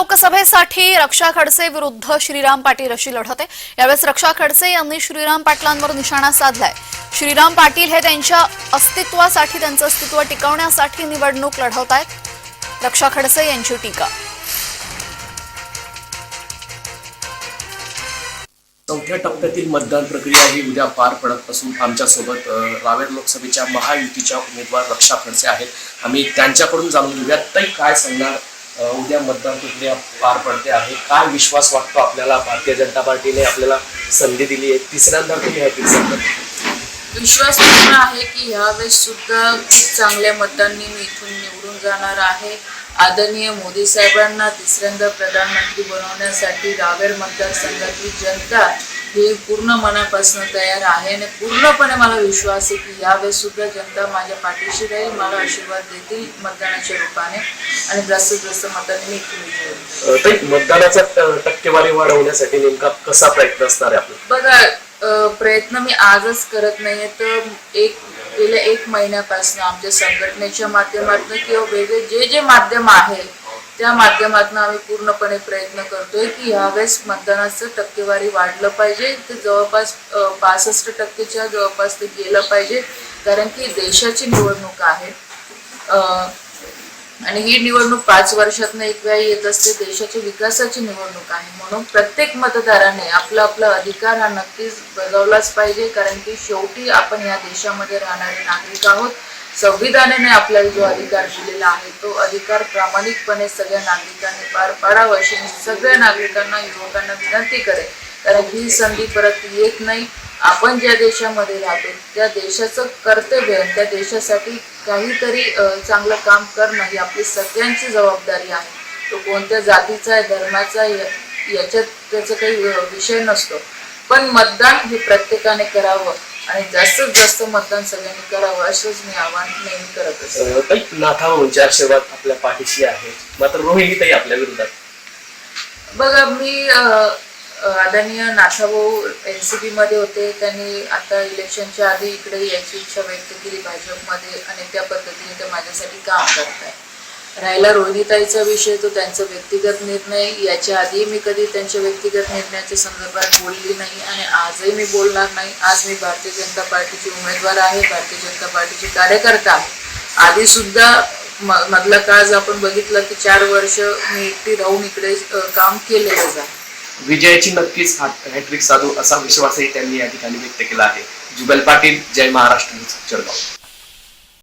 लोकसभेसाठी रक्षा खडसे विरुद्ध श्रीराम पाटील अशी लढत आहे। यावेळेस रक्षा खडसे यांनी श्रीराम पाटलांवर निशाणा साधलाय। श्रीराम पाटील हे त्यांच्या अस्तित्वासाठी, त्यांचं अस्तित्व टिकवण्यासाठी निवडणूक लढवतायत। रक्षा खडसे यांची टीका। चौथ्या टप्प्यातील मतदान प्रक्रिया ही उद्या पार पडत असून आमच्यासोबत रावेर लोकसभेच्या महायुतीच्या उमेदवार रक्षा खडसे आहेत। आम्ही त्यांच्याकडून जाणून घेऊया ताई काय सांगणार, उद्या मतदान प्रक्रिया पार पडते आहे, काय विश्वास वाटतो आपल्याला? भारतीय जनता पार्टीने आपल्याला संधी दिली आहे, तिसऱ्यांदा तुम्ही हॅट्रिक करता। विश्वास पूर्ण आहे की यावेळेस सुद्धा खूप चांगल्या मतांनी मी इथून निवडून जाणार आहे। आदरणीय मोदी साहेबांना तिसऱ्यांदा प्रधानमंत्री बनवण्यासाठी रावेर मतदारसंघातली जनता ही पूर्ण मनापासून तयार आहे आणि पूर्णपणे मला विश्वास आहे की यावेळेस सुद्धा जनता माझ्या पाठीशी राहील, मला आशीर्वाद देतील मतदानाच्या रूपाने आणि जास्तीत जास्त मतांनी मी इथून मतदानाचा टक्केवारी वाढवण्यासाठी नेमका कसा प्रयत्न असणार आहे आपला? बघा, प्रयत्न मी आजच करत नाहीये, तर गेल्या 1 महिन्यापासून आमच्या संघटनेच्या माध्यमातून किंवा वेगळे जे माध्यम आहे त्या माध्यमातून आम्ही पूर्णपणे प्रयत्न करतोय की यावेळेस मतदानाचं टक्केवारी वाढलं पाहिजे। ते जवळपास 65% जवळपास ते गेलं पाहिजे, कारण की देशाची निवडणूक आहे आणि ही निवडणूक 5 वर्षातून एक वेळा येत असते। देशाच्या विकासाची निवडणूक आहे, म्हणून प्रत्येक मतदाराने आपला अधिकार हा नक्कीच बजावलाच पाहिजे, कारण की शेवटी आपण या देशामध्ये राहणारे नागरिक आहोत। संविधानाने आपल्याला जो अधिकार दिलेला आहे तो अधिकार प्रामाणिकपणे सगळ्या नागरिकांनी पार पाडावा अशी सगळ्या नागरिकांना, युवकांना विनंती करेल, कारण ही संधी परत येत नाही। आपण ज्या देशामध्ये राहतो त्या देशाचं कर्तव्य, त्या देशासाठी काहीतरी चांगलं काम करणं ही आपली सगळ्यांची जबाबदारी आहे। तो कोणत्या जातीचा आहे, धर्माचा आहे, याच्यात त्याचा काही विषय नसतो, पण मतदान हे प्रत्येकाने करावं आणि जास्तीत जास्त मतदान सगळ्यांनी करावं असंच मी आवाहन नेहमी करत असते। नाथाभाऊंचे आशीर्वाद आपल्या पाठीशी आहे, मात्र रोहिणीताई आपल्या विरोधात। बघा, मी आदरणीय नाथाभाऊ NCP मध्ये होते, त्यांनी आता इलेक्शनच्या आधी इकडे यायची इच्छा व्यक्त केली भाजपमध्ये आणि त्या पद्धतीने ते माझ्यासाठी काम करत आहे। राहिला रोहिणीताईचा विषय, तो त्यांचा व्यक्तिगत निर्णय, याच्या आधी मी कधी त्यांच्या व्यक्तिगत निर्णयाच्या संदर्भात बोलली नाही आणि आजही मी बोलणार नाही। आज मी भारतीय जनता पार्टीची उमेदवार आहे, भारतीय जनता पार्टीची कार्यकर्ता आहे। आधी सुद्धा मधला काळ आपण बघितलं की 4 वर्ष मी एकटी राहून इकडे काम केलेलंच आहे। विजयाची नक्कीच हॅट्रिक साधू असा विश्वासही त्यांनी या ठिकाणी व्यक्त केला आहे। जुगल पाटील, जय महाराष्ट्र, जळगाव।